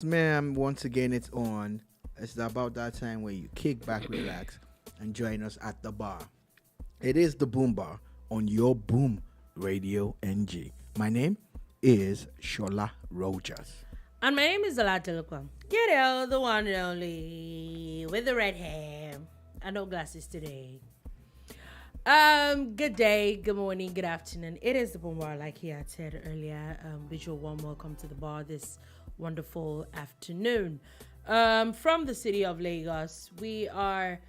Ma'am, once again, it's on. It's about that time where you kick back, relax, and join us at the bar. It is the Boom Bar on your Boom Radio NG. My name is Shola Rogers. And my name is Olalekan. Get out, the one and only with the red hair and no glasses today. Good day, good morning, good afternoon. It is the Boom Bar, like he had said earlier. Visual warm welcome to the bar this wonderful afternoon. From the city of Lagos, we are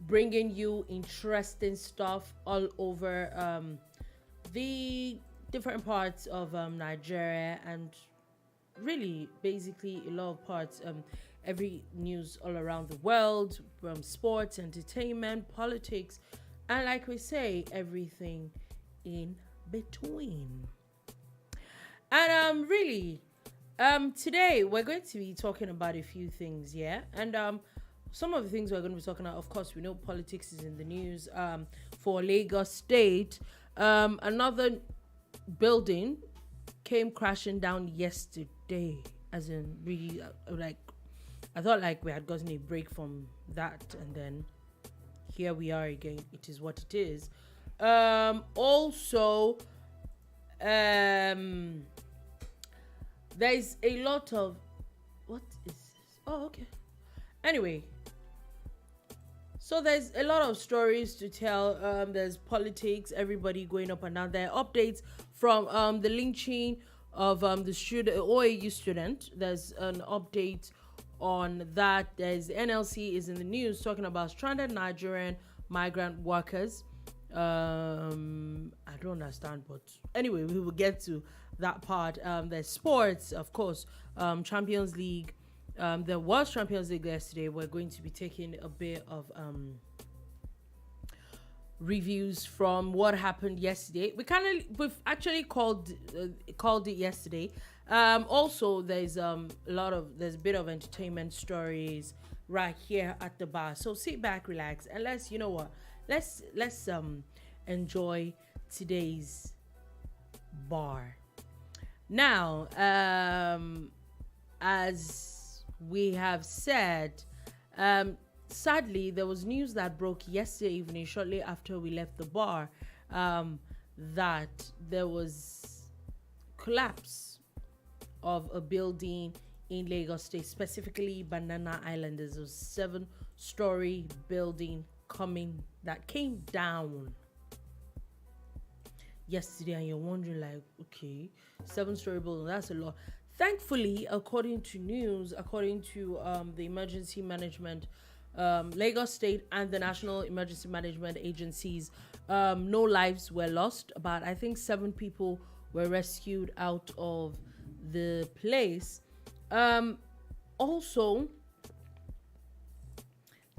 bringing you interesting stuff all over the different parts of Nigeria and really basically a lot of parts, every news all around the world, from sports, entertainment, politics, and like we say, everything in between. And today we're going to be talking about a few things, yeah? And some of the things we're going to be talking about, of course, we know politics is in the news. For Lagos State, another building came crashing down yesterday, as in really I thought like we had gotten a break from that, and then here we are again. It is what it is. Also, there's a lot of what is this? Oh, okay. Anyway, so there's a lot of stories to tell. There's politics, everybody going up and down. There are updates from the lynching of the student, OAU student. There's an update on that. There's NLC is in the news talking about stranded Nigerian migrant workers. I don't understand, but anyway, we will get to that part. There's sports, of course. Champions League. There was Champions League yesterday. We're going to be taking a bit of reviews from what happened yesterday. We've actually called it yesterday. Also, there's a bit of entertainment stories right here at the bar. So sit back, relax, and let's enjoy today's bar. Now, as we have said, sadly, there was news that broke yesterday evening, shortly after we left the bar, that there was collapse of a building in Lagos State, specifically Banana Island. There's a 7-story building that came down yesterday, and you're wondering like, okay, 7-story building, that's a lot. Thankfully, according to the emergency management, Lagos State and the National Emergency Management Agencies, no lives were lost. About, I think, 7 people were rescued out of the place. Also,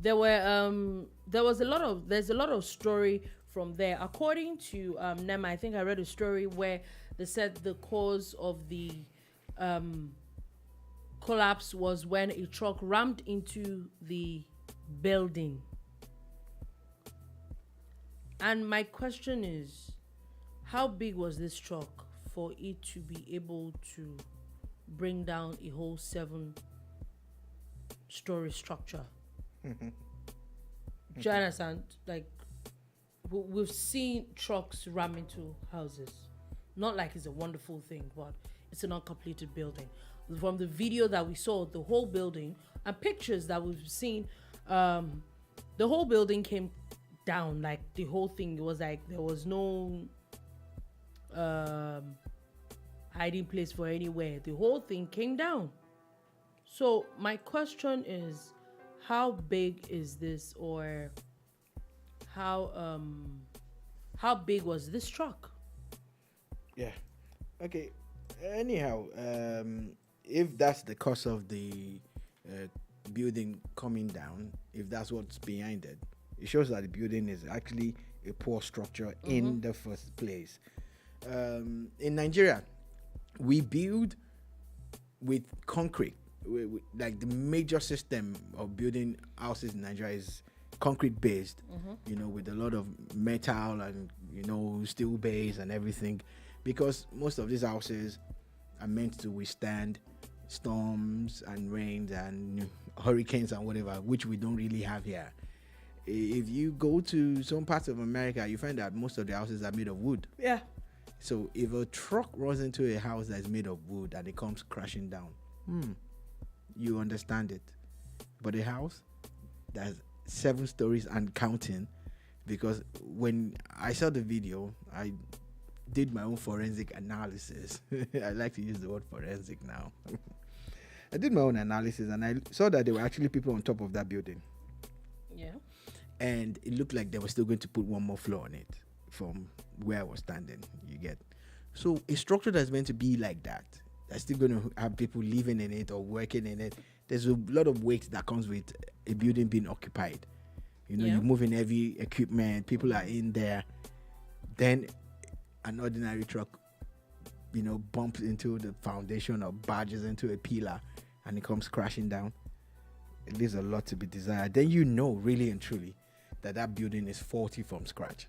there's a lot of story from there. According to NEMA, I think I read a story where they said the cause of the collapse was when a truck rammed into the building. And my question is, how big was this truck for it to be able to bring down a whole 7-story structure? Do you understand? Like, we've seen trucks ram into houses. Not like it's a wonderful thing, but it's an uncompleted building. From the video that we saw, the whole building, and pictures that we've seen, the whole building came down. Like, the whole thing, it was like there was no hiding place for anywhere. The whole thing came down. So my question is, how big is this, or how big was this truck? Yeah. Okay. Anyhow, if that's the cause of the building coming down, if that's what's behind it, it shows that the building is actually a poor structure in the first place. In Nigeria, we build with concrete. Like, the major system of building houses in Nigeria is concrete based, with a lot of metal and, steel base and everything, because most of these houses are meant to withstand storms and rains and hurricanes and whatever, which we don't really have here. If you go to some parts of America, you find that most of the houses are made of wood. Yeah. So if a truck runs into a house that's made of wood and it comes crashing down, you understand it. But a house that's 7 stories and counting, because when I saw the video, I did my own forensic analysis. I like to use the word forensic now. I did my own analysis and I saw that there were actually people on top of that building. Yeah. And it looked like they were still going to put one more floor on it from where I was standing, you get. So a structure that's meant to be like that, that's still going to have people living in it or working in it, there's a lot of weight that comes with a building being occupied. You know, you're moving heavy equipment, people are in there. Then an ordinary truck, bumps into the foundation or barges into a pillar and it comes crashing down. It leaves a lot to be desired. Then really and truly, that building is faulty from scratch.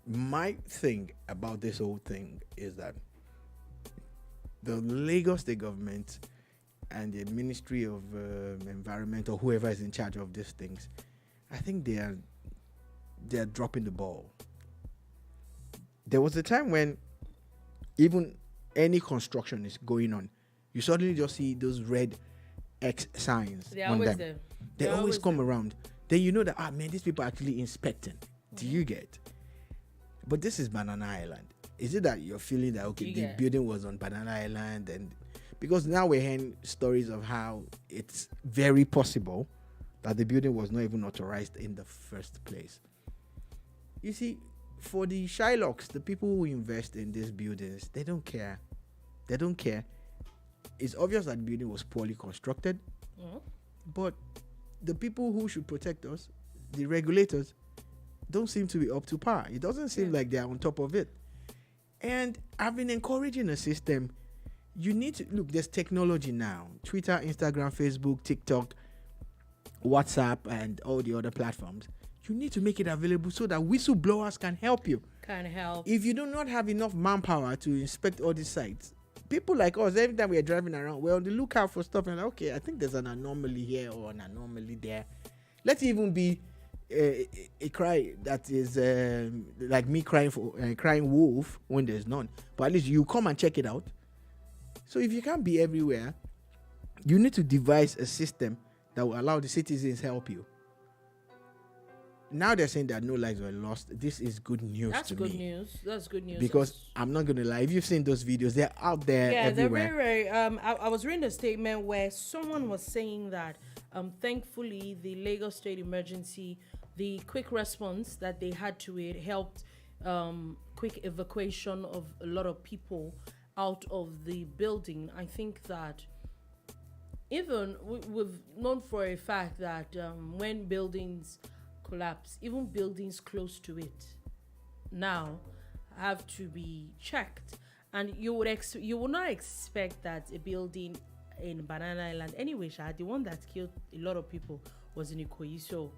My thing about this whole thing is that the Lagos State government and the Ministry of Environment or whoever is in charge of these things, I think they are dropping the ball. There was a time when even any construction is going on, you suddenly just see those red X signs. They're on always them. there. They always come around. Then you know that these people are actually inspecting. Do you get? But this is Banana Island. Is it that you're feeling that the building was on Banana Island, and because now we're hearing stories of how it's very possible that the building was not even authorized in the first place. You see, for the Shylocks, the people who invest in these buildings, they don't care. They don't care. It's obvious that the building was poorly constructed, but the people who should protect us, the regulators, don't seem to be up to par. It doesn't seem like they're on top of it. And I've been encouraging a system. You need to look, there's technology now. Twitter, Instagram, Facebook, TikTok, WhatsApp, and all the other platforms. You need to make it available so that whistleblowers can help you. If you do not have enough manpower to inspect all these sites, people like us, every time we're driving around, we're on the lookout for stuff and okay, I think there's an anomaly here or an anomaly there. Let's even be a cry that is like me crying wolf when there's none, but at least you come and check it out. So if you can't be everywhere, you need to devise a system that will allow the citizens help you. Now they're saying that no lives were lost. This is good news. That's good news. That's good news. Because I'm not gonna lie, if you've seen those videos, they're out there everywhere. They're very, I was reading a statement where someone was saying that thankfully the Lagos State emergency, the quick response that they had to it helped quick evacuation of a lot of people out of the building. I think that even we've known for a fact that when buildings collapse, even buildings close to it now have to be checked, and you would not expect that a building in Banana Island anyway, the one that killed a lot of people was in Ikoyi. So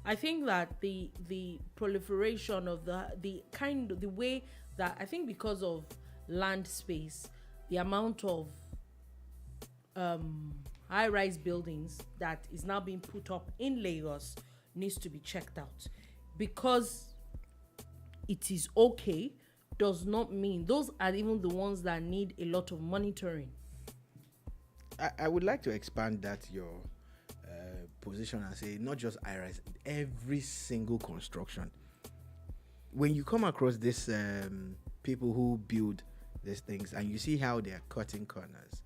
I think that the proliferation of the way that, I think because of land space, the amount of high-rise buildings that is now being put up in Lagos needs to be checked out. Because it is okay does not mean those are even the ones that need a lot of monitoring. I would like to expand that your position and say not just high-rise, every single construction. When you come across this people who build these things and you see how they are cutting corners,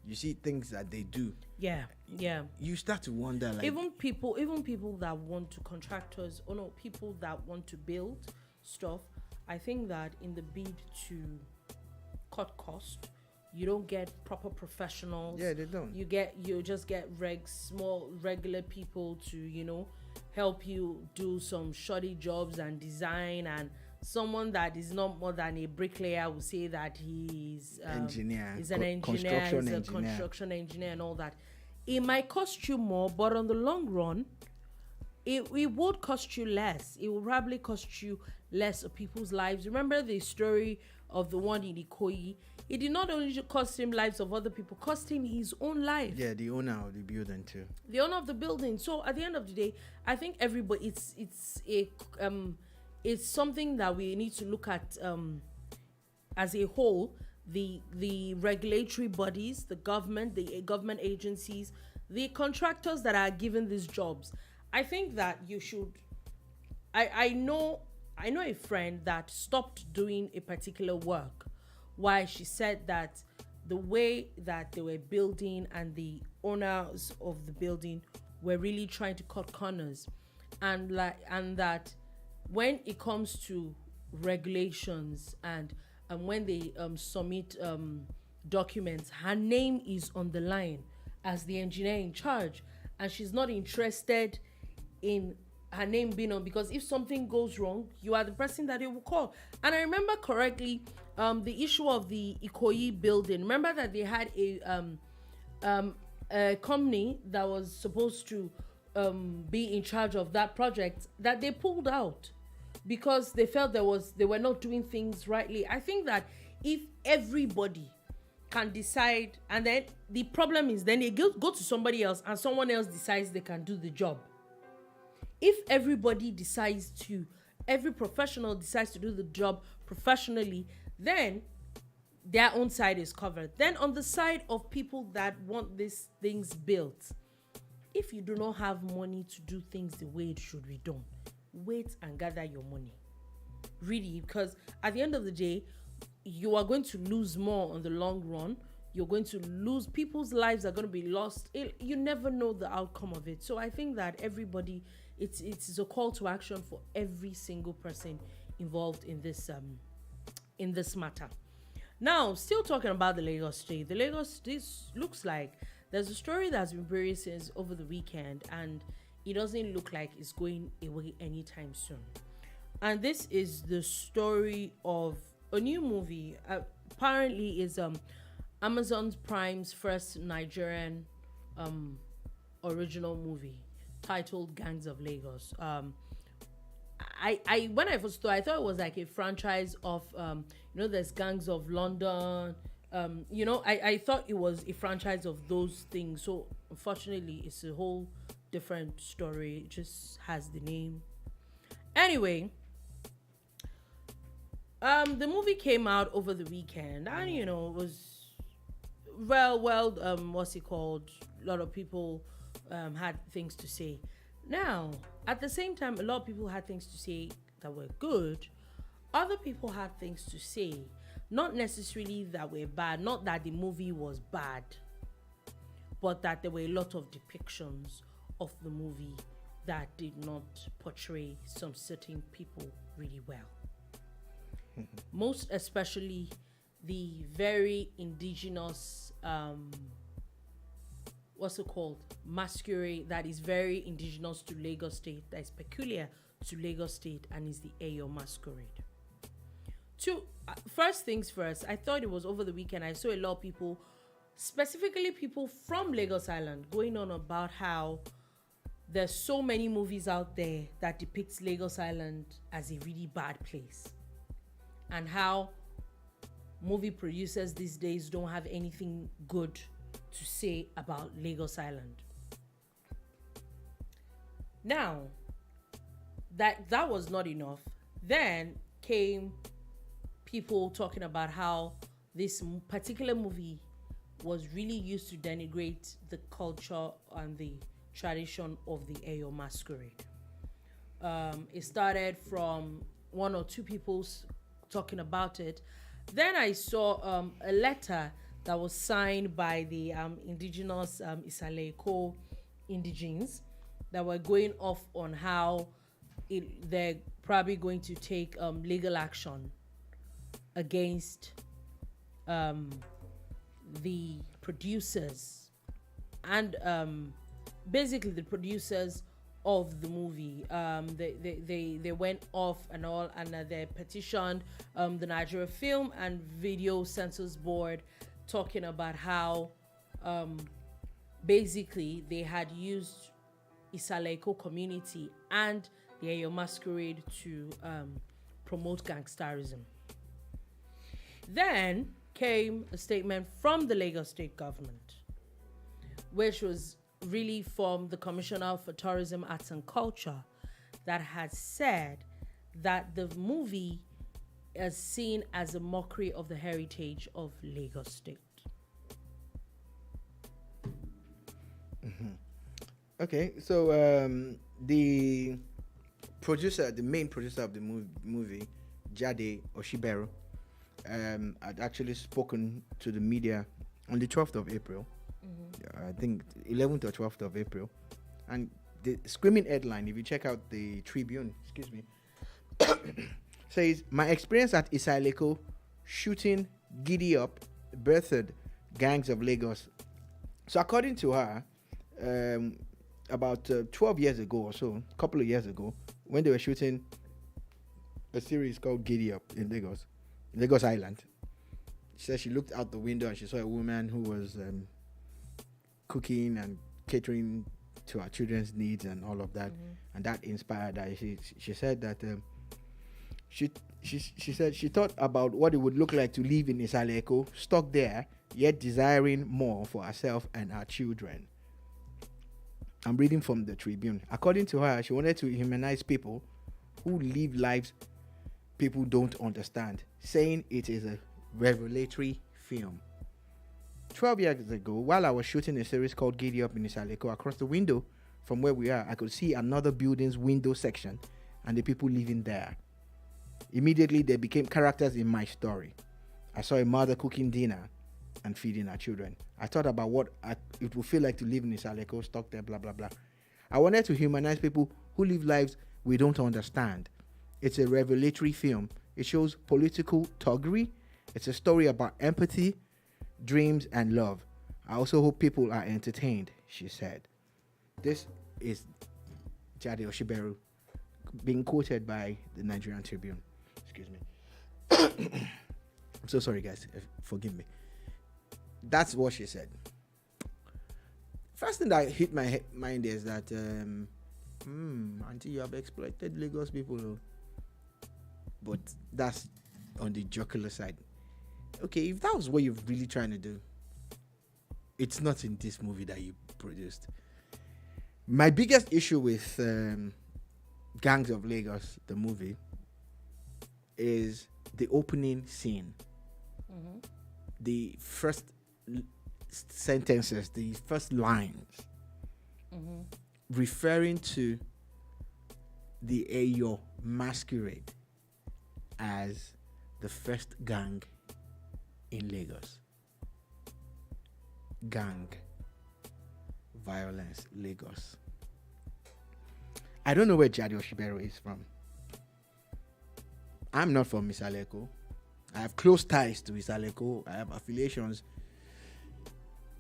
you see things that they do. You start to wonder, like, even people that want to, contractors, or no, people that want to build stuff. I think that in the bid to cut cost, you don't get proper professionals. Yeah, they don't. You just get small regular people to help you do some shoddy jobs and design, and someone that is not more than a bricklayer will say that he's engineer. He's an engineer. He's a construction engineer and all that. It might cost you more, but on the long run, it would cost you less. It will probably cost you less of people's lives. Remember the story of the one in Ikoyi? it did not only cost him lives of other people, cost him his own life. Yeah, the owner of the building too. The owner of the building. So at the end of the day, I think everybody, it's something that we need to look at as a whole. The regulatory bodies, the government agencies, the contractors that are given these jobs. I think that you should. I know a friend that stopped doing a particular work. Why? She said that the way that they were building and the owners of the building were really trying to cut corners, and that when it comes to regulations and when they submit documents, her name is on the line as the engineer in charge, and she's not interested in her name being on, because if something goes wrong, you are the person that they will call. And I remember correctly, the issue of the Ikoyi building. Remember that they had a company that was supposed to be in charge of that project that they pulled out because they felt they were not doing things rightly. I think that if everybody can decide, and then the problem is then they go to somebody else and someone else decides they can do the job. If every professional decides to do the job professionally, then their own side is covered. Then on the side of people that want these things built, if you do not have money to do things the way it should be done, wait and gather your money. Really, because at the end of the day, you are going to lose more on the long run. You're going to lose, people's lives are going to be lost. You never know the outcome of it. So I think that everybody, it's a call to action for every single person involved in this matter. Now, still talking about the Lagos State. This looks like there's a story that's been buried since over the weekend, and it doesn't look like it's going away anytime soon. And this is the story of a new movie. Apparently, is Amazon Prime's first Nigerian original movie titled Gangs of Lagos. I when I first saw, I thought it was like a franchise of there's Gangs of London. I thought it was a franchise of those things. So unfortunately, it's a whole different story. It just has the name. Anyway, the movie came out over the weekend, and it was what's it called? A lot of people had things to say. Now, at the same time, a lot of people had things to say that were good. Other people had things to say, not necessarily that were bad, not that the movie was bad, but that there were a lot of depictions of the movie that did not portray some certain people really well. Most especially the very indigenous masquerade that is very indigenous to Lagos State, that is peculiar to Lagos State, and is the Ayo Masquerade. First things first, I thought it was over the weekend. I saw a lot of people, specifically people from Lagos Island, going on about how there's so many movies out there that depicts Lagos Island as a really bad place, and how movie producers these days don't have anything good to say about Lagos Island. Now, that was not enough. Then came people talking about how this particular movie was really used to denigrate the culture and the tradition of the Ayo Masquerade. It started from one or two people talking about it. Then I saw a letter that was signed by the indigenous Isaleko indigenes that were going off on how they're probably going to take legal action against the producers and basically the producers of the movie. They went off and all, and they petitioned the Nigeria Film and Video Censors Board, talking about how basically they had used Isaleko community and the Ayo Masquerade to promote gangsterism. Then came a statement from the Lagos State government, which was really from the Commissioner for Tourism, Arts and Culture, that had said that the movie is seen as a mockery of the heritage of Lagos State. Mm-hmm. Okay, so the main producer of the movie, Jade Oshibero, had actually spoken to the media on the 12th of April. I think 11th or 12th of April. And the screaming headline, if you check out the Tribune, says, "My experience at Isaleko shooting Giddy Up birthed gangs of Lagos." So according to her, about 12 years ago or so, a couple of years ago, when they were shooting a series called Giddy Up in Lagos Island, she said she looked out the window and she saw a woman who was cooking and catering to our children's needs and all of that, and that inspired her. She said that she said she thought about what it would look like to live in Isaleko, stuck there, yet desiring more for herself and her children. I'm reading from the Tribune. According to her, she wanted to humanize people who live lives people don't understand, saying it is a revelatory film. 12 years ago, while I was shooting a series called Giddy Up in Isaleko, across the window from where we are, I could see another building's window section and the people living there. Immediately, they became characters in my story. I saw a mother cooking dinner and feeding her children. I thought about what it would feel like to live in Isaleko, stuck there, blah, blah, blah. I wanted to humanize people who live lives we don't understand. It's a revelatory film. It shows political thuggery. It's a story about empathy, dreams, and love. I also hope people are entertained, she said. This is Jade Oshiberu being quoted by the Nigerian Tribune. Excuse me. I'm so sorry, guys. Forgive me. That's what she said. First thing that hit my mind is that, auntie, you have exploited Lagos people. Oh. But that's on the jocular side. Okay, if that was what you're really trying to do, it's not in this movie that you produced. My biggest issue with Gangs of Lagos, the movie, is the opening scene. The first sentences, the first lines, referring to the Ayo Masquerade as the first gang in Lagos. Gang violence, Lagos. I don't know where Jade Oshibero is from. I'm not from Isaleko. I have close ties to Isaleko. I have affiliations.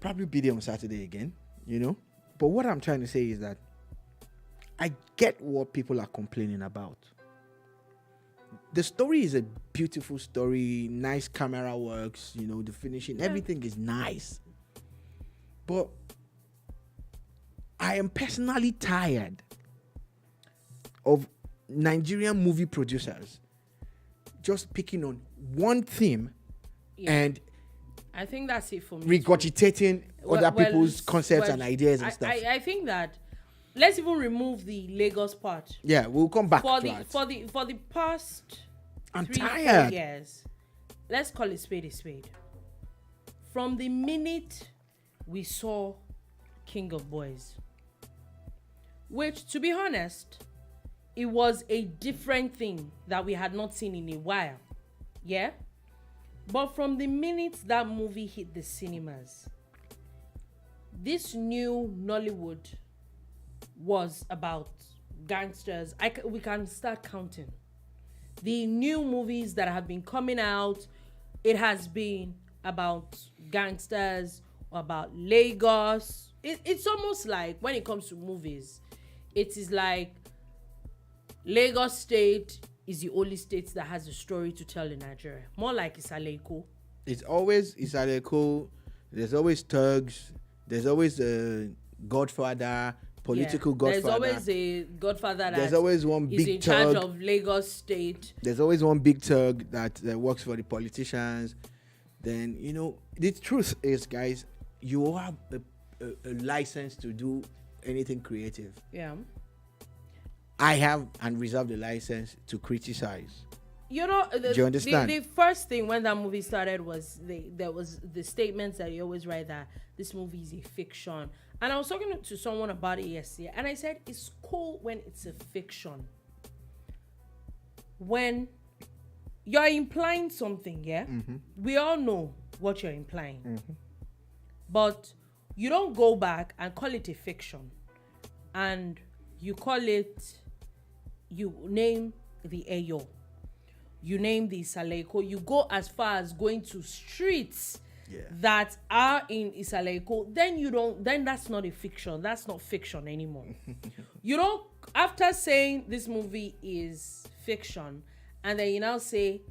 Probably be there on Saturday again, you know. But what I'm trying to say is that I get what people are complaining about. The story is a beautiful story, nice camera works, you know, the finishing, everything is nice. But I am personally tired of Nigerian movie producers just picking on one theme and I think that's it for me. Regurgitating other people's concepts and ideas and stuff. I think that let's even remove the Lagos part. Yeah, we'll come back for to the that. For the past I'm 3-4 tired. years. Let's call it spade a spade. From the minute we saw King of Boys, which, to be honest, it was a different thing that we had not seen in a while. Yeah? But from the minute that movie hit the cinemas, this new Nollywood was about gangsters. We can start counting. The new movies that have been coming out, it has been about gangsters, about Lagos. It's almost like, when it comes to movies, it is like Lagos State is the only state that has a story to tell in Nigeria. More like Isaleko. It's always Isaleko. There's always thugs. There's always a godfather, political godfather. There's always a godfather There's always one big in thug. charge of Lagos State. There's always one big thug that works for the politicians. then the truth is, guys, you have a license to do anything creative. Yeah. I have and reserve the license to criticize. Do you understand? The first thing when that movie started was there was the statements that you always write that this movie is a fiction. And I was talking to someone about it yesterday, and I said it's cool when it's a fiction. When you're implying something, yeah? Mm-hmm. We all know what you're implying. Mm-hmm. But you don't go back and call it a fiction. And you name the Ayo. You name the Isaleko. You go as far as going to streets that are in Isaleko. Then that's not a fiction. That's not fiction anymore. You don't, after saying this movie is fiction, and then you now say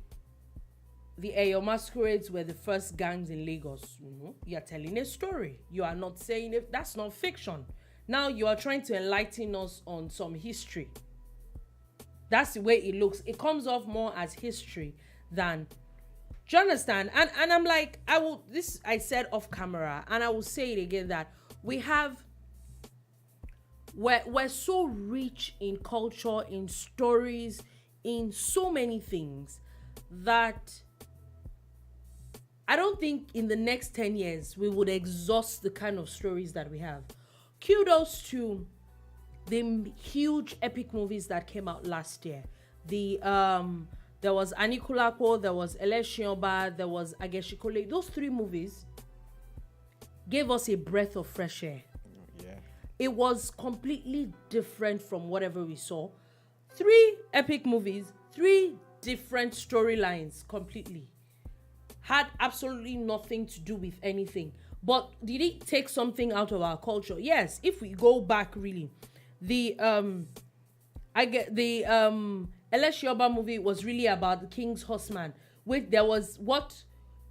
the Ayo Masquerades were the first gangs in Lagos. You're telling a story. You are not saying it. That's not fiction. Now you are trying to enlighten us on some history. That's the way it looks. It comes off more as history than, do you understand? And I'm like, I said off camera, and I will say it again, that we're so rich in culture, in stories, in so many things, that I don't think in the next 10 years we would exhaust the kind of stories that we have. Kudos to the huge epic movies that came out last year. There was Anikulapo, there was Eleshioba, there was Ageshikole. Those 3 movies gave us a breath of fresh air. Yeah. It was completely different from whatever we saw. 3 epic movies, 3 different storylines completely. Had absolutely nothing to do with anything. But did it take something out of our culture? Yes, if we go back really. The Eleshioba movie was really about the king's horseman. There was what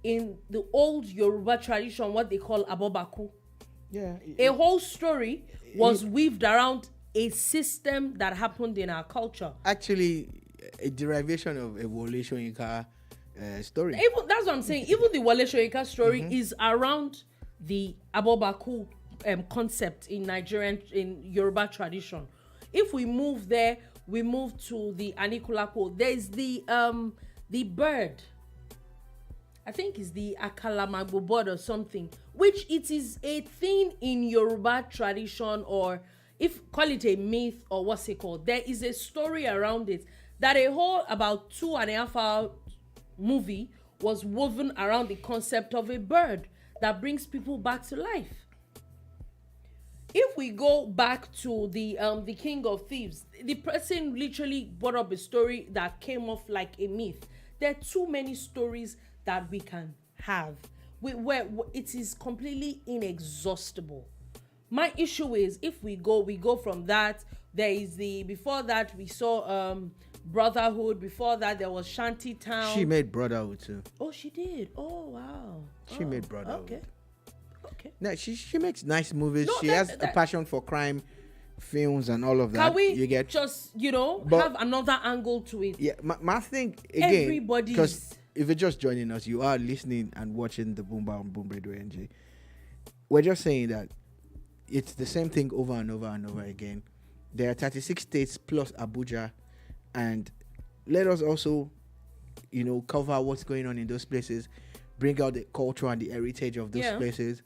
in the old Yoruba tradition, what they call Abobaku. Yeah. A whole story was weaved around a system that happened in our culture. Actually, a derivation of a Wole Soyinka story. That's what I'm saying. Even the Wole Soyinka story is around the Abobaku concept in Nigerian, in Yoruba tradition. If we move there, we move to the Anikulapo. There's the bird. I think it's the Akalamagbo bird or something, which it is a thing in Yoruba tradition, or if call it a myth or what's it called. There is a story around it that a whole about 2.5 hour movie was woven around the concept of a bird that brings people back to life. If we go back to the King of Thieves, the person literally brought up a story that came off like a myth. There are too many stories that we can have where it is completely inexhaustible. My issue is if we go from that. There is before that we saw Brotherhood. Before that there was Shanti Town. She made Brotherhood too. Oh, she did. Oh, wow. She made Brotherhood. Okay. No, she makes nice movies. She has a passion for crime films and all of that. Can we you get just have another angle to it? Yeah, my thing again, because everybody's, if you're just joining us, you are listening and watching the Boomba on Boom Radio NG. We're just saying that it's the same thing over and over and over again. There are 36 states plus Abuja, and let us also, cover what's going on in those places, bring out the culture and the heritage of those places,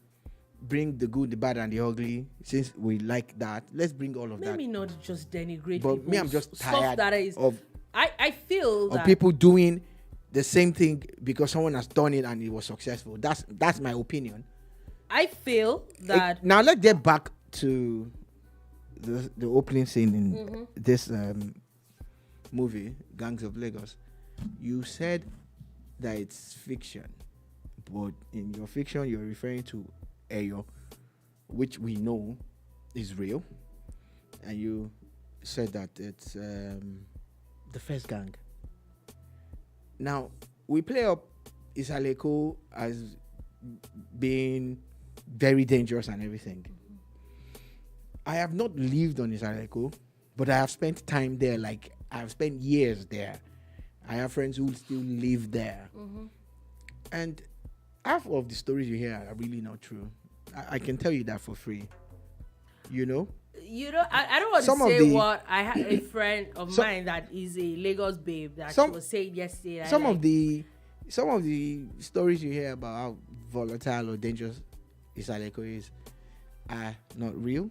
bring the good, the bad, and the ugly. Since we like that, let's bring all of that. Maybe not just denigrate. But me, I'm just tired of. I feel that people doing the same thing because someone has done it and it was successful. That's my opinion. I feel that now let's get back to the opening scene in this movie, Gangs of Lagos. You said that it's fiction, but in your fiction you're referring to Ayo, which we know is real, and you said that it's the first gang. Now we play up Isaleko as being very dangerous and everything. I have not lived on Isaleko, but I have spent time there. Like I have spent years there. I have friends who still live there, and half of the stories you hear are really not true. I can tell you that for free. You know. I don't want Some to of say the- what I had a friend of mine that is a Lagos babe that she was saying yesterday. Some of the stories you hear about how volatile or dangerous Isaleko is are not real.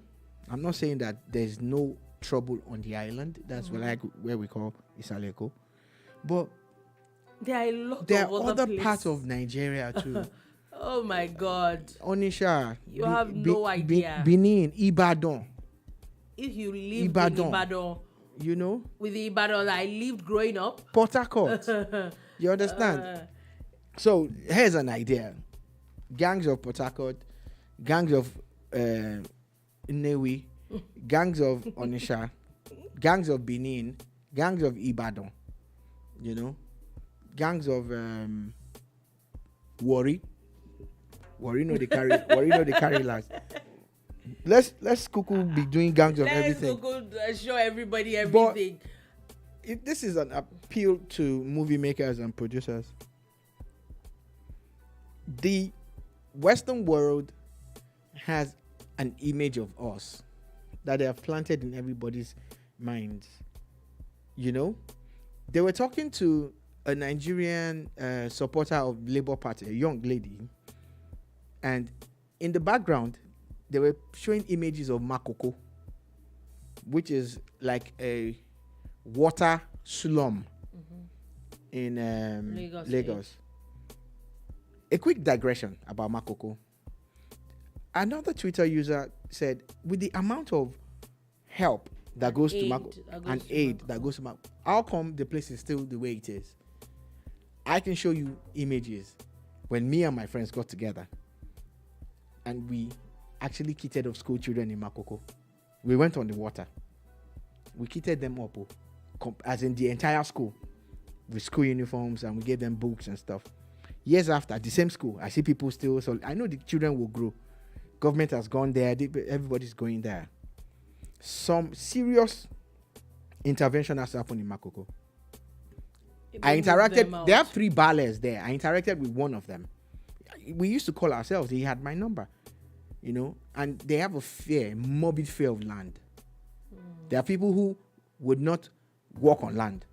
I'm not saying that there's no trouble on the island. That's where we call Isaleko. But there are a lot there of are other places. parts of Nigeria too. Oh my God. Onisha. You have no idea. Benin, Ibadan. If you live Ibadan. in Ibadan, You know? with the Ibadan that I lived growing up. Port Harcourt. You understand? So here's an idea. Gangs of Port Harcourt, gangs of Nnewi, gangs of Onisha, gangs of Benin, gangs of Ibadan, you know, gangs of Warri know they carry last. Let's cuckoo be doing gangs of everything. Let's show everybody everything. But this is an appeal to movie makers and producers. The Western world has an image of us that they have planted in everybody's minds. You know, they were talking to a Nigerian supporter of Labour Party, a young lady, and in the background, they were showing images of Makoko, which is like a water slum in Lagos. A quick digression about Makoko. Another Twitter user said, with the amount of help that goes to Makoko and aid that goes to Makoko, how come the place is still the way it is? I can show you images when me and my friends got together and we actually kitted up school children in Makoko. We went on the water. We kitted them up, as in the entire school, with school uniforms, and we gave them books and stuff. Years after, the same school, I see people still. So I know the children will grow. Government has gone there. Everybody's going there. Some serious intervention has happened in Makoko. I interacted. There are 3 ballers there. I interacted with one of them. We used to call ourselves. He had my number, you know. And they have a morbid fear of land. There are people who would not walk on land.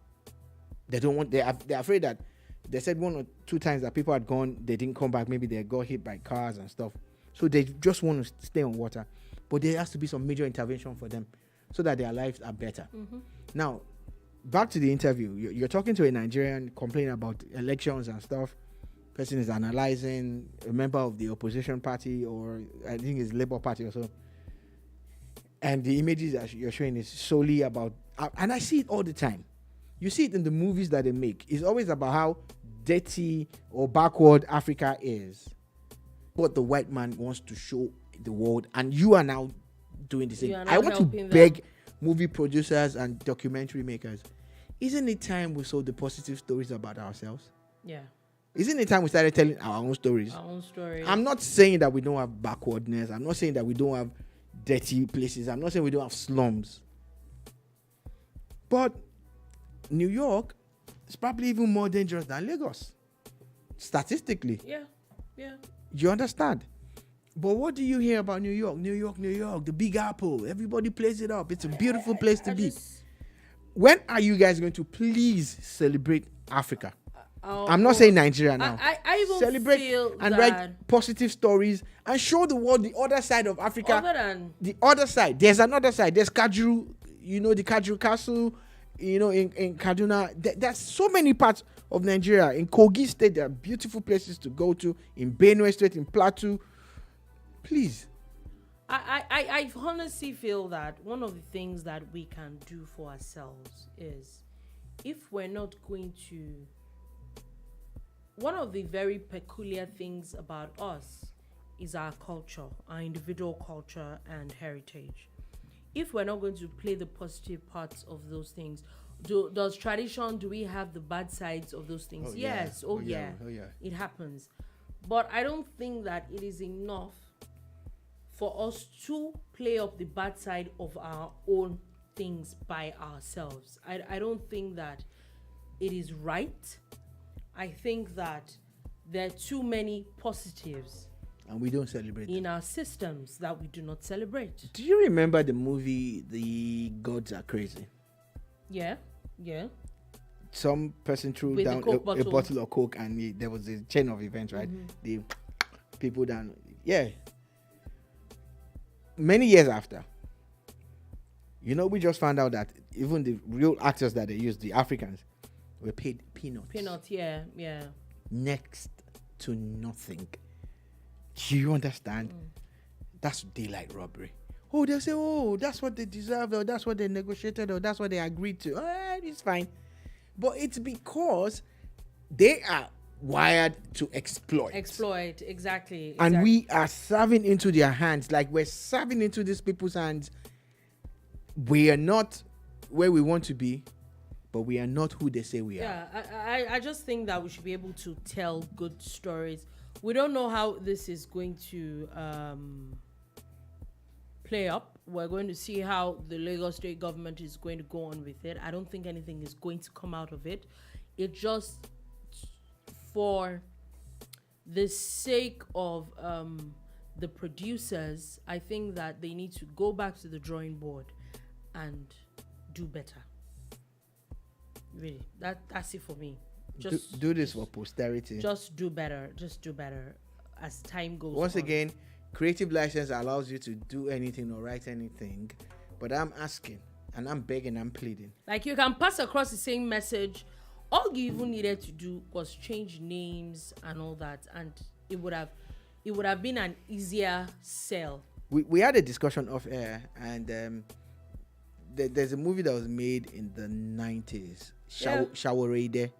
They don't want. They're afraid that. They said 1 or 2 times that people had gone, they didn't come back. Maybe they got hit by cars and stuff. So they just want to stay on water. But there has to be some major intervention for them so that their lives are better. Now, back to the interview. You're talking to a Nigerian complaining about elections and stuff. Person is analyzing, a member of the opposition party, or I think it's Labour Party or so. And the images that you're showing is solely about, and I see it all the time. You see it in the movies that they make. It's always about how dirty or backward Africa is. What the white man wants to show the world, and you are now doing the same. I want to beg movie producers and documentary makers, isn't it time we saw the positive stories about ourselves? Yeah. Isn't it time we started telling our own stories? Our own stories. I'm not saying that we don't have backwardness. I'm not saying that we don't have dirty places. I'm not saying we don't have slums. But New York is probably even more dangerous than Lagos, statistically. Yeah. You understand? But what do you hear about New York? New York, the Big Apple. Everybody plays it up. It's a beautiful place to be. When are you guys going to please celebrate Africa? I'm not saying Nigeria now. I even celebrate feel and that write positive stories and show the world the other side of Africa. Other than the other side. There's another side. There's Kajuru, the Kajuru Castle, in Kaduna. There's so many parts of Nigeria. In Kogi State, there are beautiful places to go to. In Benue State, in Plateau. Please. I honestly feel that one of the things that we can do for ourselves is, if we're not going to, one of the very peculiar things about us is our culture, our individual culture and heritage. If we're not going to play the positive parts of those things, does tradition, do we have the bad sides of those things? Oh, yes. yeah. Oh, yeah. It happens. But I don't think that it is enough for us to play up the bad side of our own things by ourselves. I don't think that it is right. I think that there are too many positives And we don't celebrate in them. our systems that we do not celebrate. Do you remember the movie The Gods Are Crazy? Yeah. Some person threw With the down Coke a bottle. bottle of Coke, and there was a chain of events, right? The people down. Yeah. Many years after, we just found out that even the real actors that they used, the Africans, were paid peanuts. Peanuts, yeah. Next to nothing. Do you understand? That's daylight robbery. Oh, they'll say, oh, that's what they deserved, or that's what they negotiated, or that's what they agreed to. It's fine. But it's because they are wired to exploit. Exploit, exactly. And we are serving into their hands. Like we're serving into these people's hands. We are not where we want to be, but we are not who they say we are. Yeah, I just think that we should be able to tell good stories. We don't know how this is going to play up. We're going to see how the Lagos state government is going to go on with it. I don't think anything is going to come out of it. It just, for the sake of the producers, I think that they need to go back to the drawing board and do better. Really, that's it for me. Just do this for posterity. Just do better. Just do better as time goes on. Once again, creative license allows you to do anything or write anything, but I'm asking and I'm begging, I'm pleading. Like, you can pass across the same message. All you even needed to do was change names and all that, and it would have been an easier sell. We had a discussion off air, and there's a movie that was made in the 90s, Shawarede,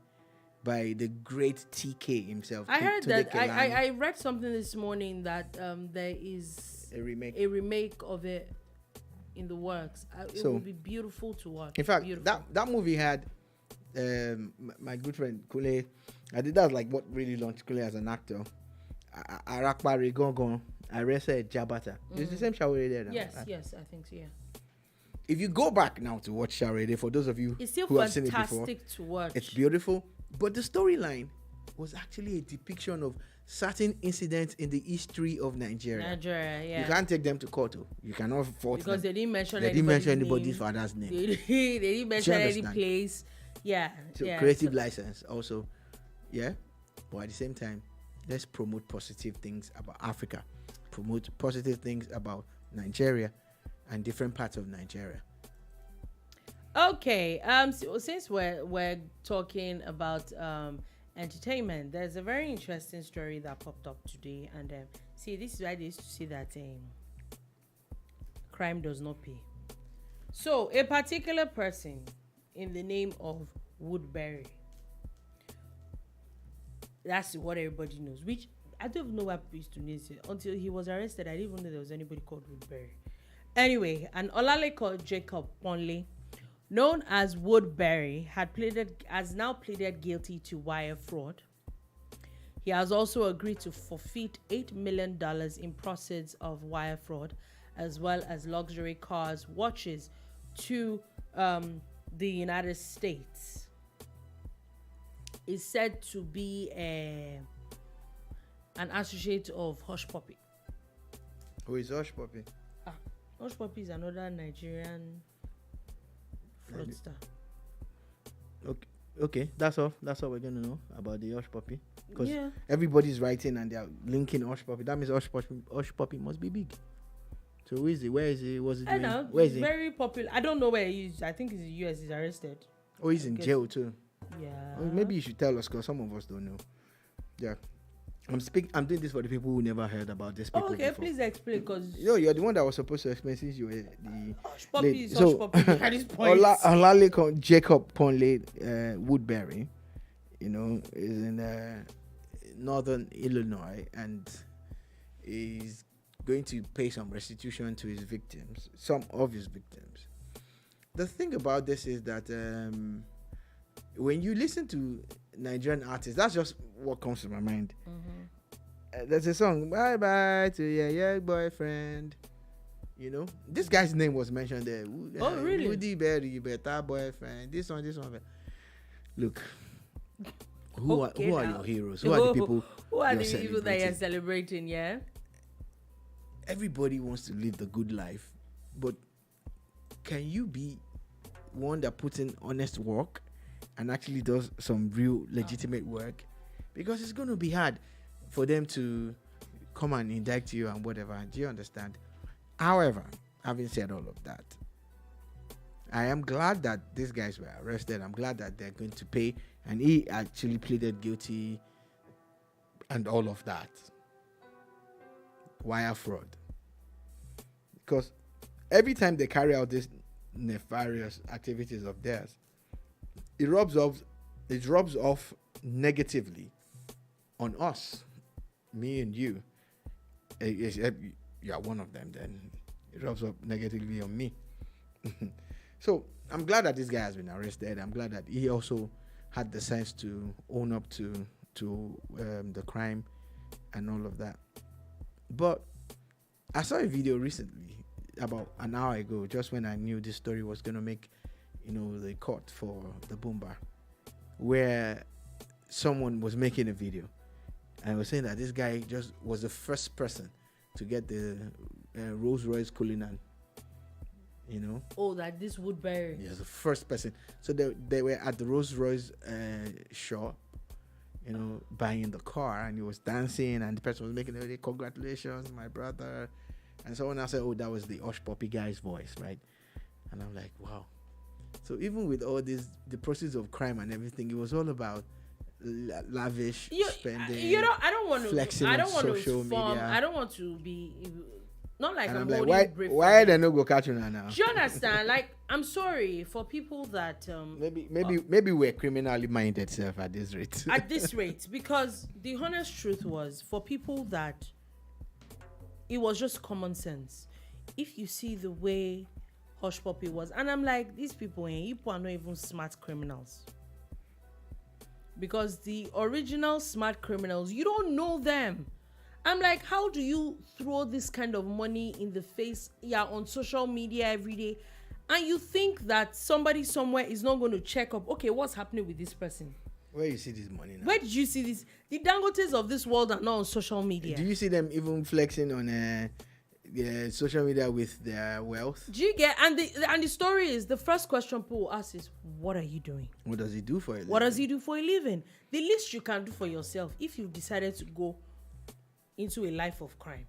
by the great TK himself. I heard that. I read something this morning that there is a remake of it in the works. It would be beautiful to watch. In fact, that movie had my good friend Kule. I think that's like what really launched Kule as an actor. Arakpa Regongon, Arese Jabata. It's the same Shawarede. Yes, I think so. Yeah. If you go back now to watch Shawarede, for those of you it's still who have seen it before, fantastic to watch. It's beautiful, but the storyline was actually a depiction of certain incidents in the history of Nigeria. Yeah. You can't take them to court. You cannot force because them. they didn't mention anybody's father's name. They didn't mention any place. Yeah. So creative license also. Yeah. But at the same time, let's promote positive things about Africa. Promote positive things about Nigeria and different parts of Nigeria. Okay. So since we're talking about entertainment, there's a very interesting story that popped up today, and this is why they used to say that crime does not pay. So a particular person in the name of Woodberry, that's what everybody knows, which I don't even know why people used to know it until he was arrested. I didn't even know there was anybody called Woodberry. Anyway, an Olalekan Jacob Ponle, known as Woodberry, has now pleaded guilty to wire fraud. He has also agreed to forfeit $8 million in proceeds of wire fraud, as well as luxury cars, watches, to the United States. Is said to be an associate of Hush Puppy. Who is Hush Puppy? Hush Puppy is another Nigerian fraudster. Okay, that's all we're gonna know about the Hush Puppy, because everybody's writing and they're linking Hush Puppy. That means Hush Puppy must be big. So who is he? Where is he? What's he doing? I know. Where is he's he? Very popular. I don't know where he is. I think he's in the US. He's arrested. Oh, he's in jail too. Yeah. Or maybe you should tell us, because some of us don't know. Yeah. I'm doing this for the people who never heard about this people before. Please explain, because you're the one that was supposed to explain, since you were the Hush Puppy is Hush Puppy at this point. Olalekan Jacob Ponle, Woodberry, is in northern Illinois, and is going to pay some restitution to his victims, some of his victims. The thing about this is that when you listen to Nigerian artists, that's just what comes to my mind. There's a song, "Bye Bye to Your Boyfriend." This guy's name was mentioned there. Oh, really? Woody Berry, better boyfriend. This one. Look, Who are your heroes? Who are the people? Who are you're the people that you're celebrating? celebrating? Yeah. Everybody wants to live the good life, but can you be one that puts in honest work and actually does some real legitimate work? Because it's going to be hard for them to come and indict you and whatever. Do you understand? However, having said all of that, I am glad that these guys were arrested. I'm glad that they're going to pay, and he actually pleaded guilty and all of that. Wire fraud. Because every time they carry out these nefarious activities of theirs, it rubs off negatively on us, me and you. You are one of them, then it rubs up negatively on me. So I'm glad that this guy has been arrested. I'm glad that he also had the sense to own up to the crime and all of that. But I saw a video recently, about an hour ago, just when I knew this story was going to make, the cut for the Boomba, where someone was making a video and was saying that this guy just was the first person to get the Rolls Royce Cullinan. Oh, that this Woodberry. Yes, the first person. So they were at the Rolls Royce shop, buying the car, and he was dancing, and the person was making the congratulations, my brother. And someone else said, oh, that was the Osh Poppy guy's voice, right? And I'm like, wow. So even with all this, the process of crime and everything, it was all about lavish spending. I don't want to flexing I don't on want social to form. media. I don't want to be not like And I'm like, holding why they no go catch you now? Do you understand? Like, I'm sorry for people that maybe we're criminally minded self at this rate. at this rate, because the honest truth was, for people that it was just common sense. If you see the way Hush Puppy was, and I'm like, these people are not even smart criminals. Because the original smart criminals, you don't know them. I'm like, how do you throw this kind of money in the face, on social media every day, and you think that somebody somewhere is not going to check up, okay, what's happening with this person? Where you see this money now? Where did you see this? The Dangotes of this world are not on social media. Do you see them even flexing on social media with their wealth? Do you get? And the story is, the first question people ask is, what are you doing? What does he do for a living? What does he do for a living? The least you can do for yourself, if you've decided to go into a life of crime,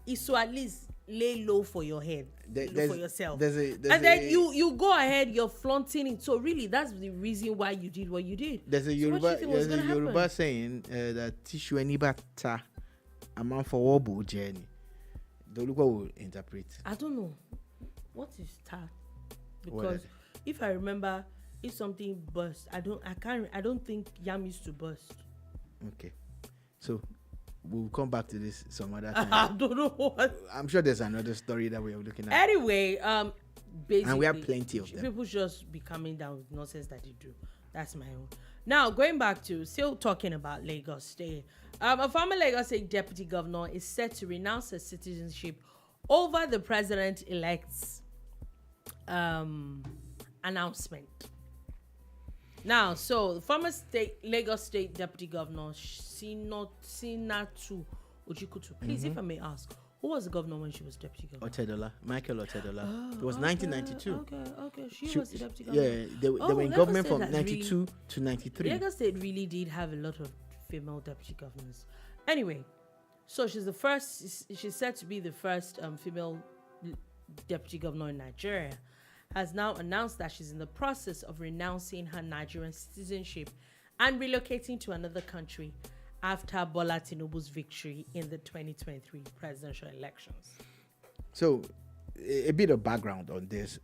is to at least lay low for your head, for yourself. Then you go ahead, you're flaunting it. So really, that's the reason why you did what you did. There's a Yoruba saying that tishu anibata aman for wobo journey. Doluka will interpret. I don't know what is that, because if I remember, if something burst, I don't think yam used to burst. Okay, so we'll come back to this some other time. I don't know what. I'm sure there's another story that we are looking at. Anyway, basically, and we have plenty of them. People just be coming down with nonsense that they do. That's my own. Now, going back to still talking about Lagos State. A former Lagos State deputy governor is set to renounce her citizenship over the president-elect's announcement. Now, so the former Lagos State deputy governor Sinatu Ojikutu. Please, if I may ask, who was the governor when she was deputy governor? Otedola, Michael Otedola. It was 1992. Okay. She was the deputy governor. Yeah, they were in government from 92 to 93. Lagos State really did have a lot of female deputy governors. Anyway, so she's said to be the first female deputy governor in Nigeria. Has now announced that she's in the process of renouncing her Nigerian citizenship and relocating to another country after Bola Tinubu's victory in the 2023 presidential elections. So, a bit of background on this,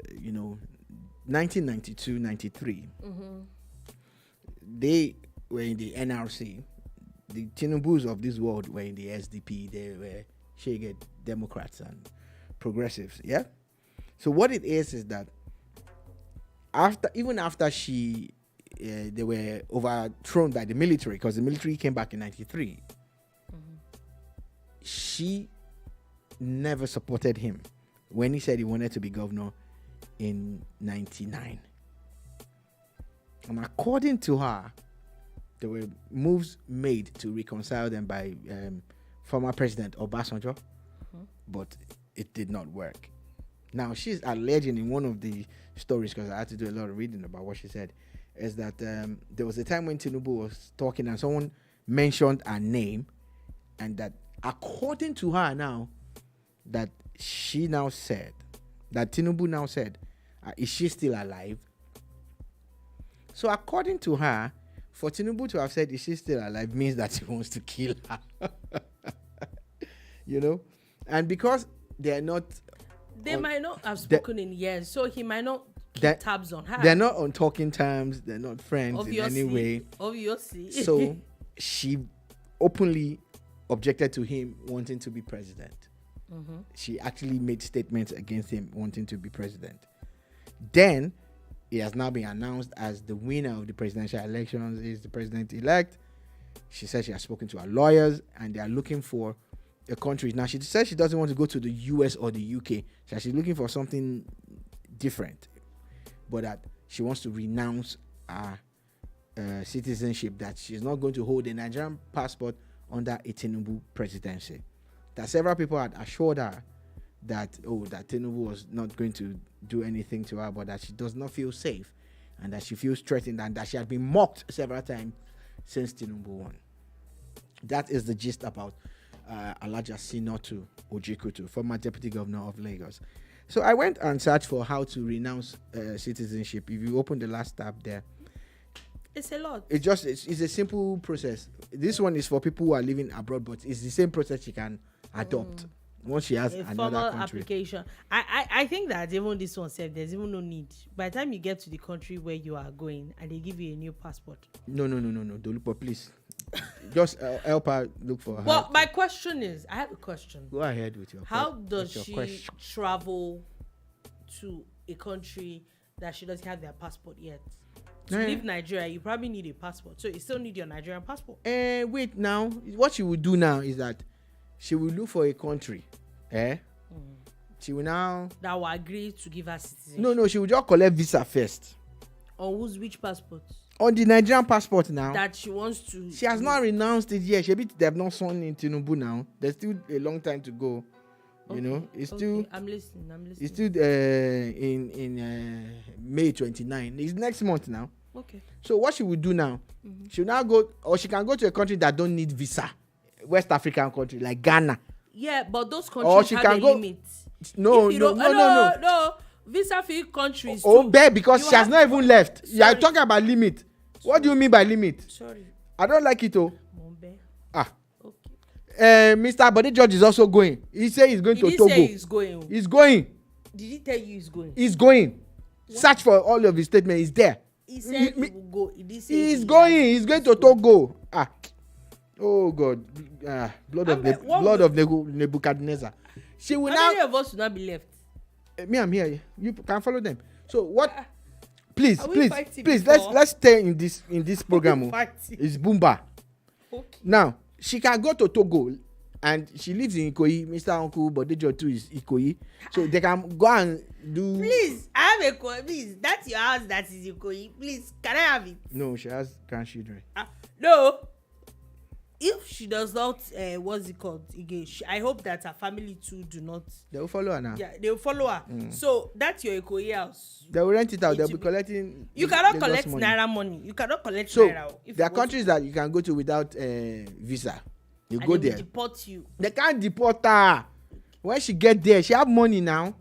1992-93, they were in the NRC. The Tinubus of this world were in the SDP. They were Shege Democrats and progressives, yeah? So what it is that after they were overthrown by the military, because the military came back in 93, she never supported him when he said he wanted to be governor in 99. And according to her, there were moves made to reconcile them by former President Obasanjo, but it did not work. Now, she's alleging in one of the stories, because I had to do a lot of reading about what she said, is that there was a time when Tinubu was talking and someone mentioned her name, and that according to her now, that she now said, that Tinubu now said, is she still alive? So according to her, for Tinubu to have said, is she still alive, means that he wants to kill her. You know? And because they are not... They might not have spoken in years, so he might not keep tabs on her. They're not on talking terms. They're not friends in any way. Obviously. So she openly objected to him wanting to be president. She actually made statements against him wanting to be president. Then he has now been announced as the winner of the presidential elections. He's the president-elect. She said she has spoken to her lawyers and they are looking for a country. Now, she said she doesn't want to go to the US or the UK. So she's looking for something different. But that she wants to renounce her citizenship, that she's not going to hold a Nigerian passport under a Tinubu presidency. That several people had assured her that Tinubu was not going to do anything to her, but that she does not feel safe and that she feels threatened and that she had been mocked several times since Tinubu won. That is the gist about Alhaja Sinatu Ojikutu, former deputy governor of Lagos. So I went and searched for how to renounce citizenship. If you open the last tab there, it's a lot. It's a simple process. This one is for people who are living abroad, but it's the same process you can adopt once she has another country. Application. I think that even this one said there's even no need. By the time you get to the country where you are going and they give you a new passport. No. Don't look for, please. Just help her look for her. Well, my question is, I have a question. Go ahead with your How does she travel to a country that she doesn't have their passport yet? To leave Nigeria, you probably need a passport. So you still need your Nigerian passport. Wait, now. What she will do now is that she will look for a country. She will now... That will agree to give her citizenship. No, she will just collect visa first. On which passport? On the Nigerian passport now. That she wants to... She has not renounced it yet. They have not sworn in Tinubu now. There's still a long time to go. You know, it's still... I'm listening. It's still in May 29. It's next month now. Okay. So what she will do now, she'll now go, or she can go to a country that don't need visa. West African country like Ghana. Yeah, but those countries have a limit. No. Visa-free countries. Because she has not even left. You are talking about limit. What do you mean by limit? Sorry. I don't like it, Okay. Mr. Bode George is also going. He said he's going to Togo. He he's going. He's going. Did he tell you he's going? He's going. What? Search for all of his statements. He's there. He said he will go. He's going. He's going to Togo. Oh God. Blood of Nebuchadnezzar. She will How many of us will not be left? Me, I'm here. You can follow them. So what? Please, before? let's stay in this program. It's Boomba. Okay. Now she can go to Togo, and she lives in Ikoyi. Mr. Uncle Bodejo too is Ikoyi, so they can go and do. Please, I have a please. That's your house. That is Ikoyi. Please, can I have it? No, she has grandchildren. No. If she does not, what's it called again? I hope that her family too do not. They will follow her now. Yeah, they will follow her. So that's your Ikoyi house. They will rent it out. They'll be collecting. You cannot collect naira money. You cannot collect naira. So there are countries that you can go to without visa. You go there. They deport you. They can't deport her. When she get there, she have money now.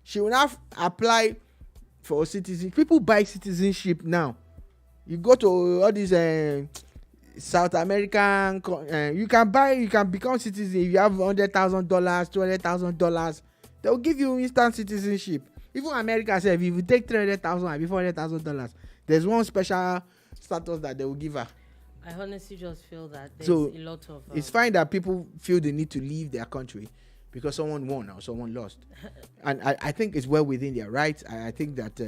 She will now apply for citizenship. People buy citizenship now. You go to all these South American, you can become citizen if you have $100,000, $200,000. They will give you instant citizenship. Even America said if you take $300,000 and $400,000, there's one special status that they will give her. I honestly just feel that there's a lot of. It's fine that people feel the need to leave their country because someone won or someone lost, and I think it's well within their rights. I think that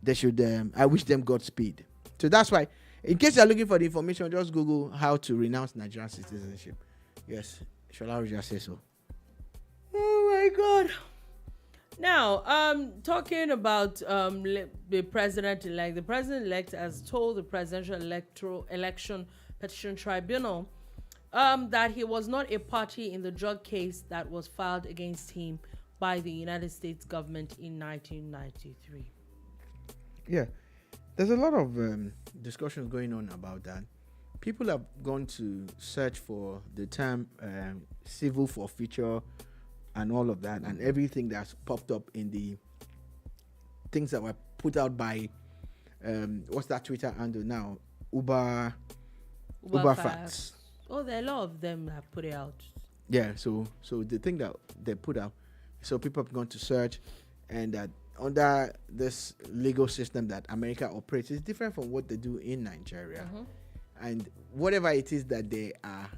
they should. I wish them Godspeed. So that's why. In case you're looking for the information, just Google how to renounce Nigerian citizenship. Yes, Shola will just say so. Oh my God. Now, talking about the president-elect has told the Presidential Electoral Election Petition Tribunal that he was not a party in the drug case that was filed against him by the United States government in 1993. Yeah, there's a lot of discussions going on about that. People have gone to search for the term civil forfeiture and all of that, and everything that's popped up in the things that were put out by what's that Twitter handle now? Uber Facts. Oh, there are a lot of them that have put it out. Yeah, so the thing that they put out, so people have gone to search, and that under this legal system that America operates is different from what they do in Nigeria. And whatever it is that they are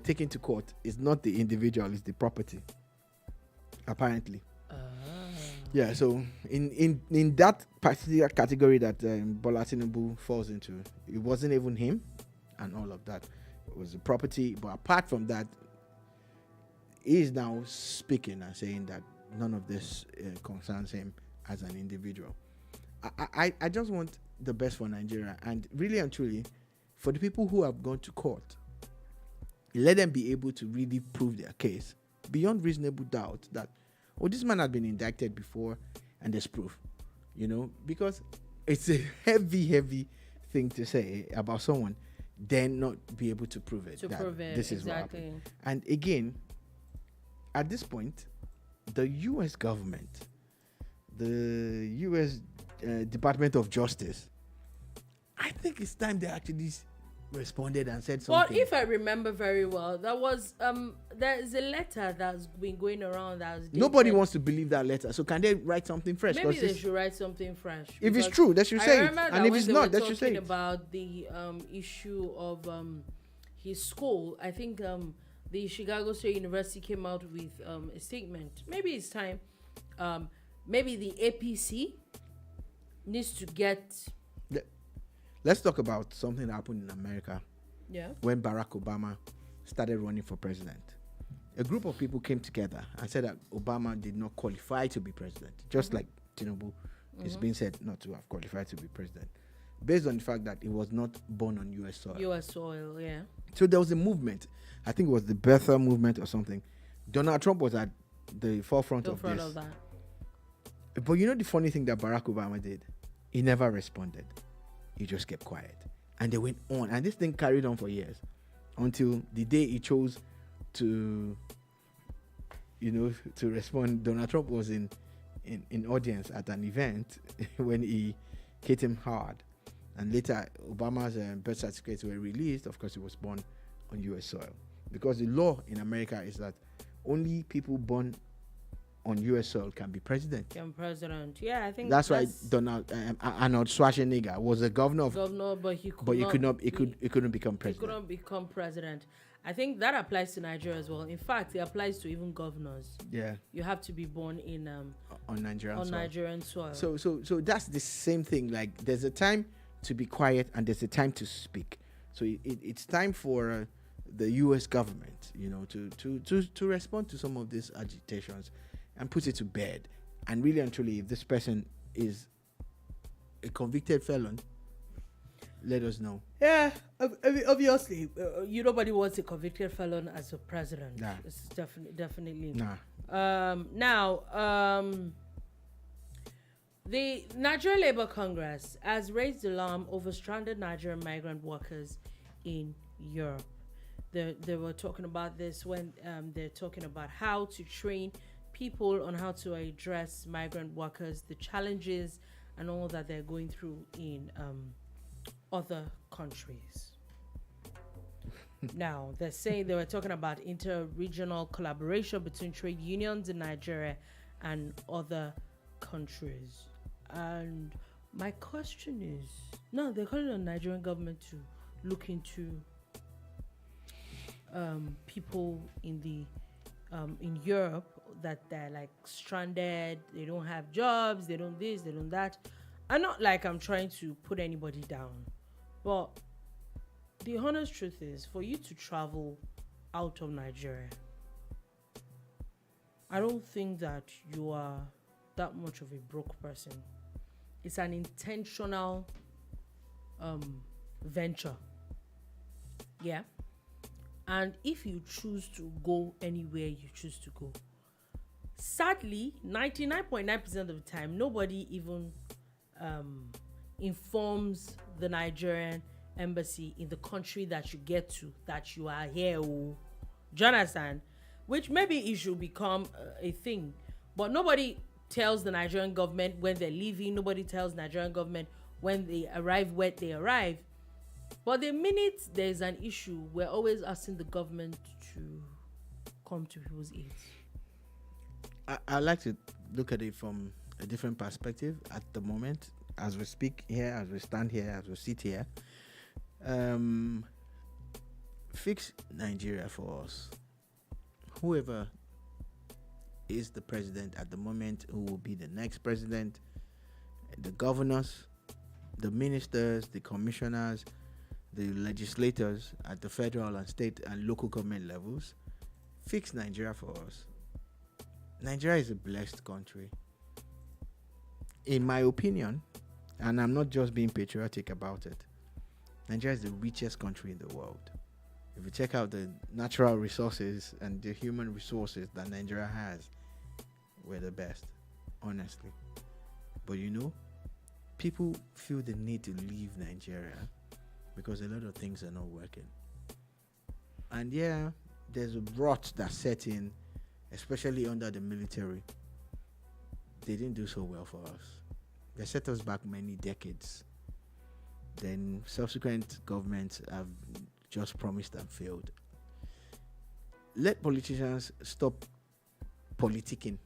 taken to court is not the individual, it's the property, apparently. Yeah, so in that particular category that Bola Tinubu falls into, it wasn't even him and all of that. It was the property. But apart from that, he is now speaking and saying that none of this concerns him as an individual. I just want the best for Nigeria, and really and truly, for the people who have gone to court, let them be able to really prove their case beyond reasonable doubt that, oh, this man has been indicted before and there's proof, because it's a heavy thing to say about someone, then not be able to prove it. This is exactly what happened. And again, at this point, the U.S. government, the U.S. Department of Justice, I think it's time they actually responded and said something. Well, if I remember very well, that was there is a letter that's been going around. Nobody wants to believe that letter, so can they write something fresh? Maybe they should write something fresh. If it's true, they should say it, and if it's not, they should say it. About the issue of his school, I think the Chicago State University came out with a statement. Maybe it's time. Maybe the APC needs to get. Let's talk about something that happened in America. Yeah. When Barack Obama started running for president, a group of people came together and said that Obama did not qualify to be president, just like Tinubu is being said not to have qualified to be president, based on the fact that he was not born on U.S. soil. U.S. soil, yeah. So there was a movement. I think it was the birther movement or something. Donald Trump was at the forefront of this. Of that. But you know the funny thing that Barack Obama did? He never responded. He just kept quiet. And they went on. And this thing carried on for years. Until the day he chose to respond. Donald Trump was in audience at an event when he hit him hard. And later, Obama's birth certificates were released. Of course, he was born on U.S. soil. Because the law in America is that only people born on U.S. soil can be president. Yeah, I think that's why Arnold Schwarzenegger was a governor, but he couldn't become president. He couldn't become president. I think that applies to Nigeria as well. In fact, it applies to even governors. Yeah, you have to be born in on Nigerian soil. So that's the same thing. Like, there's a time to be quiet and there's a time to speak. So it's time for the U.S. government, to respond to some of these agitations and put it to bed. And really and truly, if this person is a convicted felon, let us know. Yeah, obviously, nobody wants a convicted felon as a president. Nah. It's definitely. Nah. Now, the Nigerian Labour Congress has raised alarm over stranded Nigerian migrant workers in Europe. They were talking about this when they're talking about how to train people on how to address migrant workers, the challenges and all that they're going through in other countries. Now, they were talking about inter-regional collaboration between trade unions in Nigeria and other countries. And my question is, no, they're calling on the Nigerian government to look into people in Europe that they're like stranded, they don't have jobs, they don't this, they don't that. And not like I'm trying to put anybody down, but the honest truth is, for you to travel out of Nigeria, I don't think that you are that much of a broke person. It's an intentional venture. Yeah. And if you choose to go anywhere you choose to go, sadly, 99.9% of the time, nobody even informs the Nigerian embassy in the country that you get to that you are here. Oh. Do you understand? Which maybe it should become a thing. But nobody tells the Nigerian government when they're leaving. Nobody tells Nigerian government when they arrive, where they arrive. But the minute there's an issue, we're always asking the government to come to people's aid. I like to look at it from a different perspective at the moment. As we speak here, as we stand here, as we sit here, fix Nigeria for us. Whoever is the president at the moment, who will be the next president, the governors, the ministers, the commissioners, the legislators at the federal and state and local government levels, fix Nigeria for us. Nigeria is a blessed country. In my opinion, and I'm not just being patriotic about it, Nigeria is the richest country in the world. If you check out the natural resources and the human resources that Nigeria has, we're the best, honestly. But people feel the need to leave Nigeria because a lot of things are not working. And yeah, there's a rot that set in, especially under the military. They didn't do so well for us. They set us back many decades. Then subsequent governments have just promised and failed. Let politicians stop politicking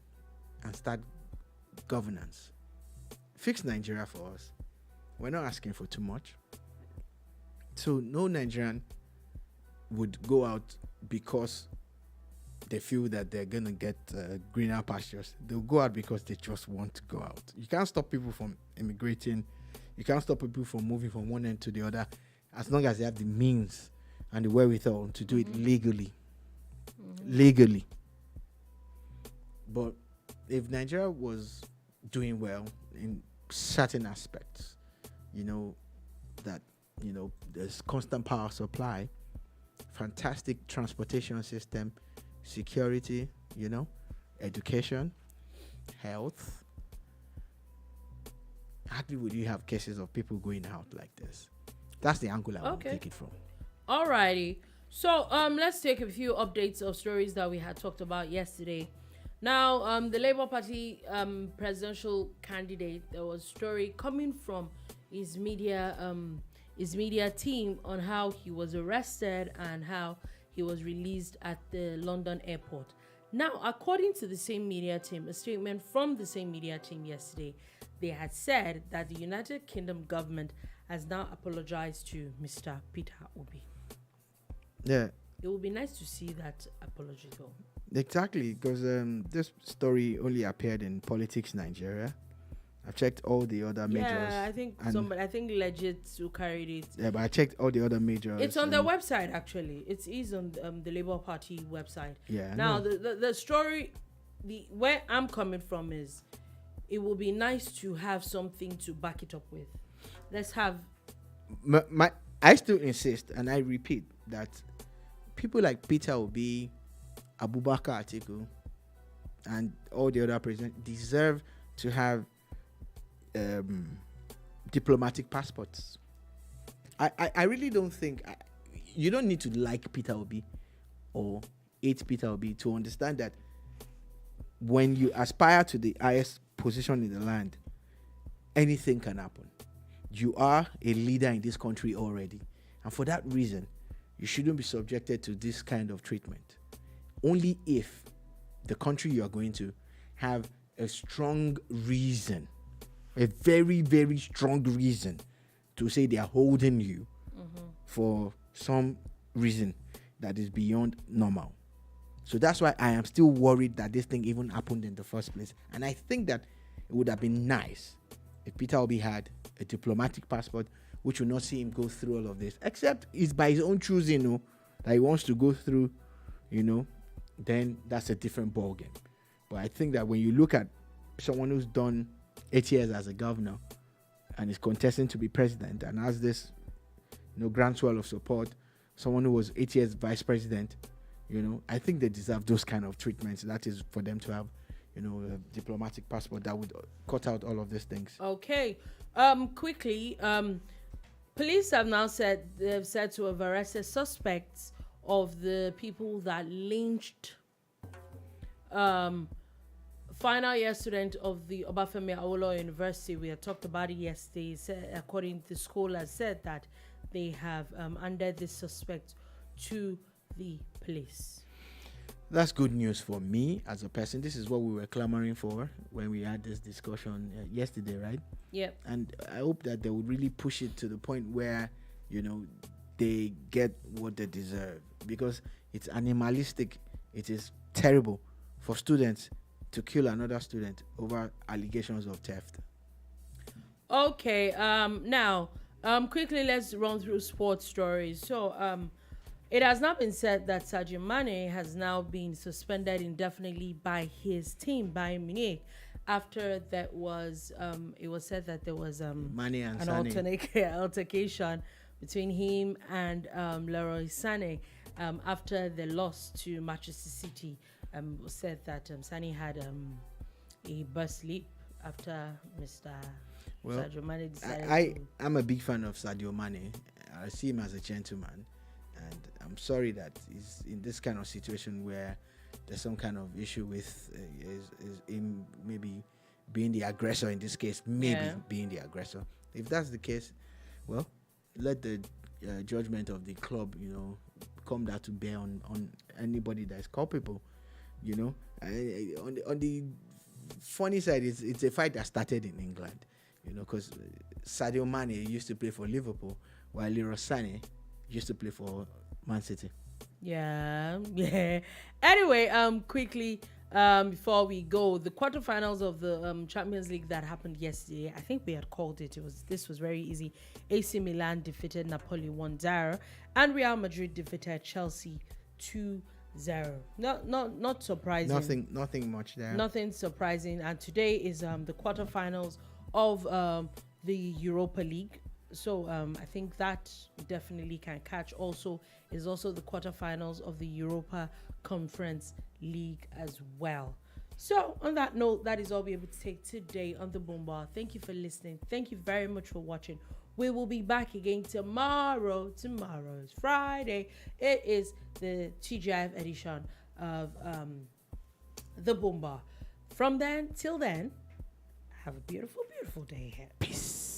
and start governance. Fix Nigeria for us. We're not asking for too much. So no Nigerian would go out because they feel that they're going to get greener pastures. They'll go out because they just want to go out. You can't stop people from immigrating. You can't stop people from moving from one end to the other as long as they have the means and the wherewithal to do it legally. Legally. But if Nigeria was doing well in certain aspects, there's constant power supply, fantastic transportation system, security, education, health. Hardly would you have cases of people going out like this. That's the angle I want to take it from. Alrighty. So let's take a few updates of stories that we had talked about yesterday. Now, the Labour Party presidential candidate, there was a story coming from his media team on how he was arrested and how he was released at the London airport. Now, according to the same media team, a statement from the same media team yesterday, they had said that the United Kingdom government has now apologized to Mr. Peter Obi. Yeah. It would be nice to see that apology though. Exactly, because this story only appeared in Politics Nigeria. I've checked all the other majors. Yeah, I think Legit who carried it. Yeah, but I checked all the other majors. It's on their website actually. It is on the Labour Party website. Yeah. Now the story, where I'm coming from is, it will be nice to have something to back it up with. Let's have. I still insist, and I repeat that people like Peter Obi, Abubakar Atiku, and all the other presidents deserve to have diplomatic passports. I really don't think you don't need to like Peter Obi or hate Peter Obi to understand that when you aspire to the highest position in the land, anything can happen. You are a leader in this country already, and for that reason, you shouldn't be subjected to this kind of treatment. Only if the country you are going to have a strong reason, a very, very strong reason to say they are holding you for some reason that is beyond normal. So that's why I am still worried that this thing even happened in the first place. And I think that it would have been nice if Peter Obi had a diplomatic passport, which will not see him go through all of this, except it's by his own choosing, that he wants to go through, then that's a different ballgame. But I think that when you look at someone who's done 8 years as a governor and is contesting to be president and has this, groundswell of support, someone who was 8 years vice president, I think they deserve those kind of treatments. That is for them to have, a diplomatic passport that would cut out all of these things. Okay. Quickly, police have now said to have arrested suspects of the people that lynched final year student of the Obafemi Awolowo University. We had talked about it yesterday. According to the school, has said that they have handed this suspect to the police. That's good news for me as a person. This is what we were clamoring for when we had this discussion yesterday, right? Yep. And I hope that they would really push it to the point where, they get what they deserve, because it's animalistic. It is terrible for students to kill another student over allegations of theft. Okay. Now, quickly, let's run through sports stories. So, it has now been said that Sadio Mane has now been suspended indefinitely by his team, Bayern Munich, after it was said that there was Mane and an altercation between him and Leroy Sané after the loss to Manchester City. Said that Sané had a burst sleep after Mr. Sadio Mane decided I'm a big fan of Sadio Mane. I see him as a gentleman. And I'm sorry that he's in this kind of situation where there's some kind of issue with him maybe being the aggressor in this case, being the aggressor. If that's the case, well, let the judgment of the club, come down to bear on anybody that is culpable. On the funny side, it's a fight that started in England, because Sadio Mane used to play for Liverpool, while Leroy Sané used to play for Man City. Yeah. Anyway, quickly, before we go, the quarterfinals of the Champions League that happened yesterday, I think we had called it. This was very easy. AC Milan defeated Napoli 1-0, and Real Madrid defeated Chelsea 2-0. Not surprising. Nothing much there. Nothing surprising. And today is the quarterfinals of the Europa League. So I think that definitely can catch. Also the quarterfinals of the Europa Conference League as well. So on that note, that is all we're able to take today on the Boom Bar. Thank you for listening. Thank you very much for watching. We will be back again tomorrow. Tomorrow is Friday. It is the TGIF edition of the Boom Bar. From then till then, have a beautiful, beautiful day ahead. Peace.